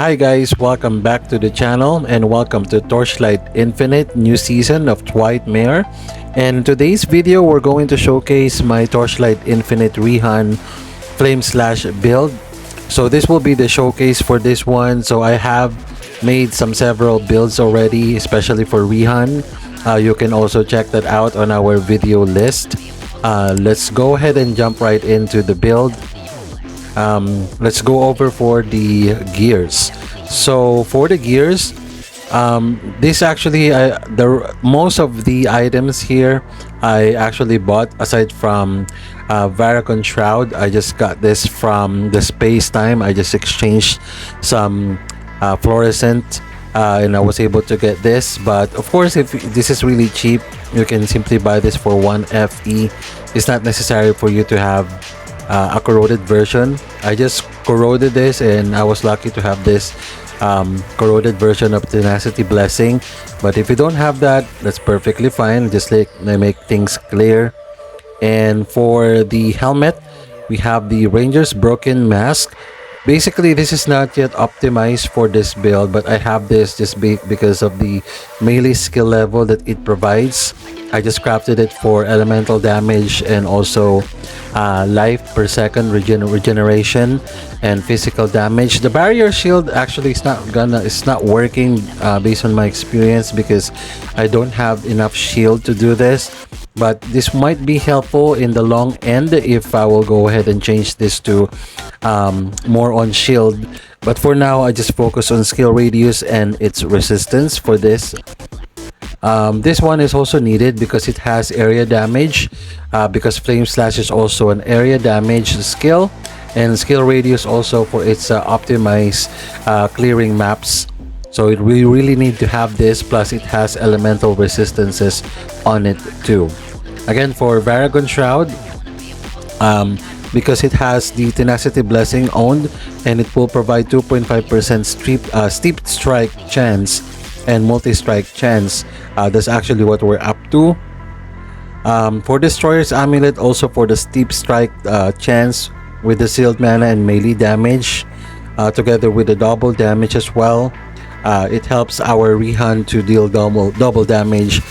Hi guys, welcome back to the channel and welcome to Torchlight Infinite new season of Twightmare. And in today's video, we're going to showcase my Torchlight Infinite Rehan Flame / build. So this will be the showcase for this one. So I have made several builds already, especially for Rehan. You can also check that out on our video list. Let's go ahead and jump right into the build. Let's go over for the gears. So for the gears, this actually most of the items here I actually bought aside from Varacon Shroud. I just got this from the Space Time. I just exchanged some fluorescent and I was able to get this. But of course, if this is really cheap, you can simply buy this for 1 FE. It's not necessary for you to have a corroded version. I just corroded this and I was lucky to have this corroded version of Tenacity Blessing. But if you don't have that, that's perfectly fine. Just like make things clear. And for the helmet, we have the Ranger's Broken Mask. Basically, this is not yet optimized for this build, but I have this just because of the melee skill level that it provides. I just crafted it for elemental damage and also life per second regeneration and physical damage. The barrier shield actually it's not working based on my experience because I don't have enough shield to do this. But this might be helpful in the long end if I will go ahead and change this to more on shield. But for now, I just focus on skill radius and its resistance for this. This one is also needed because it has area damage, because Flame Slash is also an area damage skill, and skill radius also for its optimized clearing maps. So we really need to have this, plus it has elemental resistances on it too. Again, for Varacon Shroud, because it has the Tenacity Blessing owned, and it will provide 2.5% steep strike chance and multi-strike chance. That's actually what we're up to. For Destroyer's Amulet, also for the steep strike chance with the sealed mana and melee damage, together with the double damage as well. It helps our Rehan to deal double damage,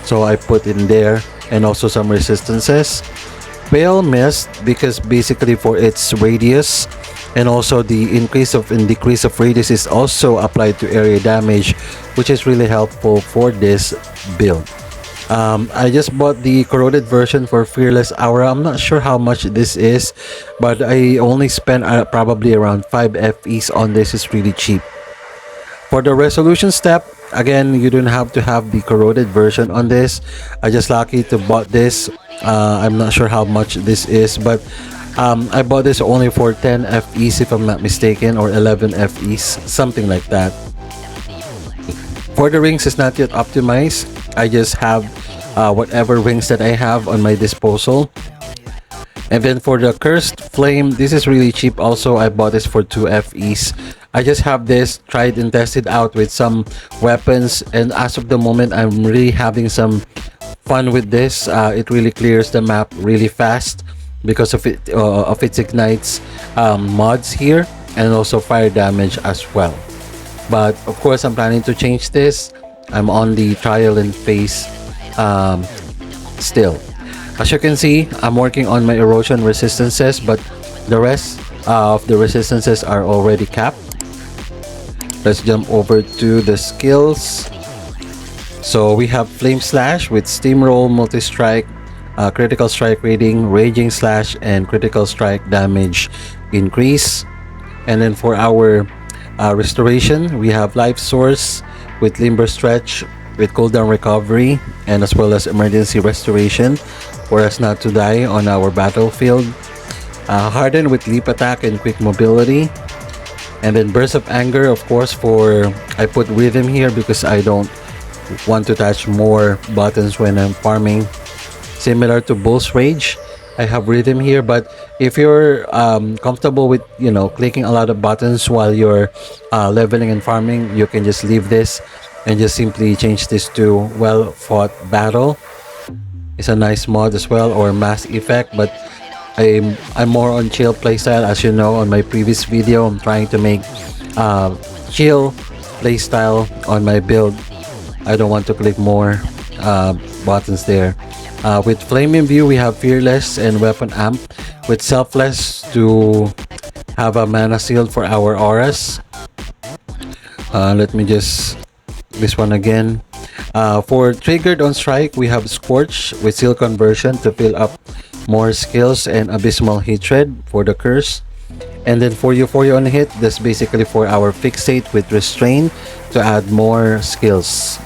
so I put in there, and also some resistances. Pale Mist, because basically for its radius, and also the increase of and decrease of radius is also applied to area damage, which is really helpful for this build. I just bought the corroded version for Fearless Aura. I'm not sure how much this is, but I only spent probably around 5 FEs on this. It's really cheap. For the resolution step, again, you don't have to have the corroded version on this. I just lucky to bought this. I'm not sure how much this is, but I bought this only for 10 FEs if I'm not mistaken, or 11 FEs, something like that. For the rings, it's not yet optimized. I just have whatever rings that I have on my disposal. And then for the Cursed Flame, this is really cheap also. I bought this for 2 FEs. I just have this, tried and tested out with some weapons, and as of the moment, I'm really having some fun with this. It really clears the map really fast because of its ignites mods here, and also fire damage as well. But of course, I'm planning to change this. I'm on the trial and phase still. As you can see, I'm working on my erosion resistances, but the rest of the resistances are already capped. Let's jump over to the skills. So we have Flame Slash with Steamroll, Multi-Strike, Critical Strike Rating, Raging Slash, and Critical Strike Damage Increase. And then for our Restoration, we have Life Source with Limber Stretch, with Cooldown Recovery, and as well as Emergency Restoration for us not to die on our battlefield. Harden with Leap Attack and Quick Mobility. And then Burst of Anger, of course, I put Rhythm here because I don't want to touch more buttons when I'm farming. Similar to Bull's Rage, I have Rhythm here, but if you're comfortable with clicking a lot of buttons while you're leveling and farming, you can just leave this and just simply change this to Well Fought Battle. It's a nice mod as well, or Mass Effect, but I'm more on chill playstyle. As you know, on my previous video, I'm trying to make chill playstyle on my build. I don't want to click more buttons there. With Flame in View, we have Fearless and Weapon Amp. With Selfless to have a mana shield for our auras. Let me just this one again. For Triggered on Strike, we have Scorch with Seal Conversion to fill up more skills and Abysmal Hatred for the curse. And then for you on hit, that's basically for our Fixate with Restrain to add more skills.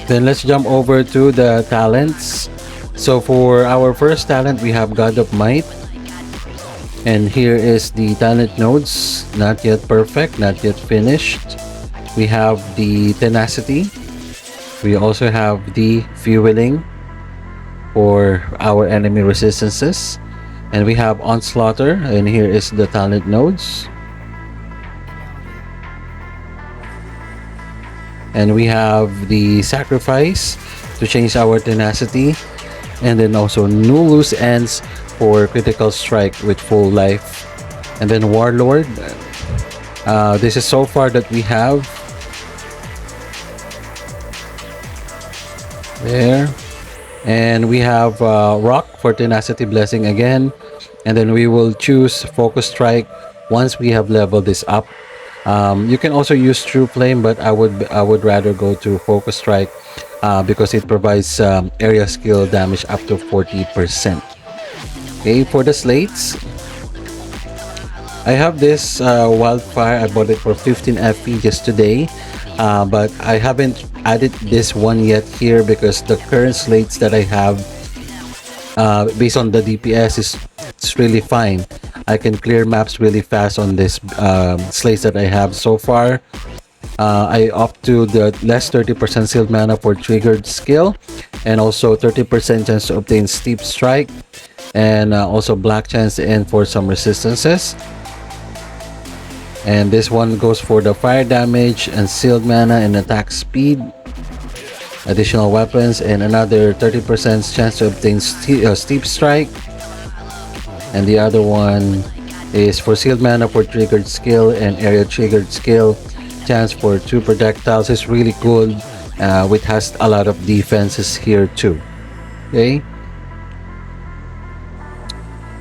Then let's jump over to the talents. So for our first talent, we have God of Might. And here is the talent nodes. Not yet perfect, not yet finished. We have the Tenacity. We also have the Fueling for our enemy resistances. And we have Onslaughter. And here is the talent nodes. And we have the Sacrifice to change our Tenacity. And then also New Loose Ends for critical strike with full life. And then Warlord. This is so far that we have. There. And we have Rock for Tenacity Blessing again. And then we will choose Focus Strike once we have leveled this up. You can also use True Flame, but I would rather go to Focus Strike because it provides area skill damage up to 40%. Okay, for the slates, I have this Wildfire. I bought it for 15 FP just today, but I haven't added this one yet here because the current slates that I have, based on the DPS, it's really fine. I can clear maps really fast on this slates that I have so far. I opt to the less 30% sealed mana for triggered skill, and also 30% chance to obtain steep strike, and also black chance to end for some resistances. And this one goes for the fire damage and sealed mana and attack speed, additional weapons, and another 30% chance to obtain steep strike. And the other one is for sealed mana for triggered skill and area triggered skill, chance for 2 projectiles. Is really good. It has a lot of defenses here too. Okay.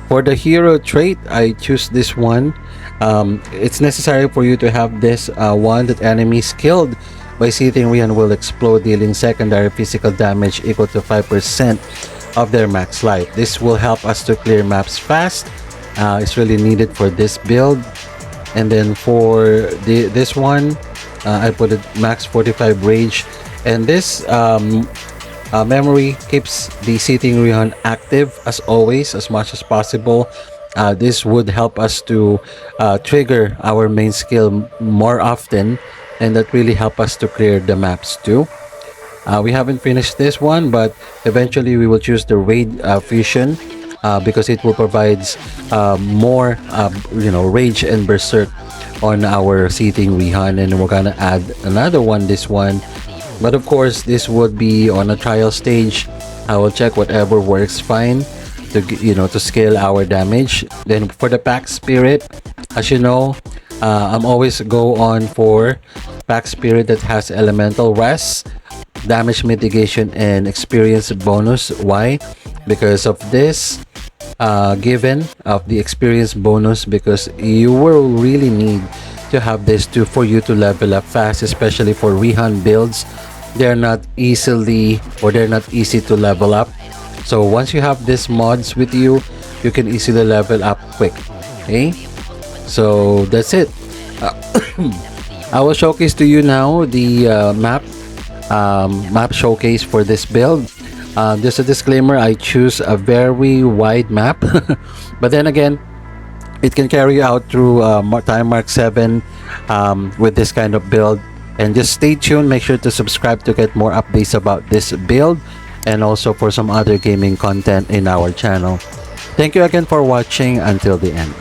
For the hero trait, I choose this one. It's necessary for you to have this one that enemies killed by Seething Rehan will explode, dealing secondary physical damage equal to 5% of their max life. This will help us to clear maps fast. It's really needed for this build. And then for this one, I put it max 45 rage, and this memory keeps the Seething Rehan active as always, as much as possible. This would help us to trigger our main skill more often, and that really help us to clear the maps too. We haven't finished this one, but eventually we will choose the Raid Fusion because it will provide more rage and berserk on our Seething Rehan, and we're gonna add another one, this one. But of course, this would be on a trial stage. I will check whatever works fine to scale our damage. Then for the Pact Spirit, as you know, I'm always go on for Pact Spirit that has elemental rest, damage mitigation, and experience bonus. Why? Because of this given of the experience bonus, because you will really need to have this for you to level up fast, especially for Rehan builds. They're not easy to level up. So once you have these mods with you, you can easily level up quick. Okay, so that's it. I will showcase to you now the map showcase for this build. Just a disclaimer, I choose a very wide map but then again, it can carry out through time mark 7 with this kind of build. And just stay tuned, make sure to subscribe to get more updates about this build, and also for some other gaming content in our channel. Thank you again for watching until the end.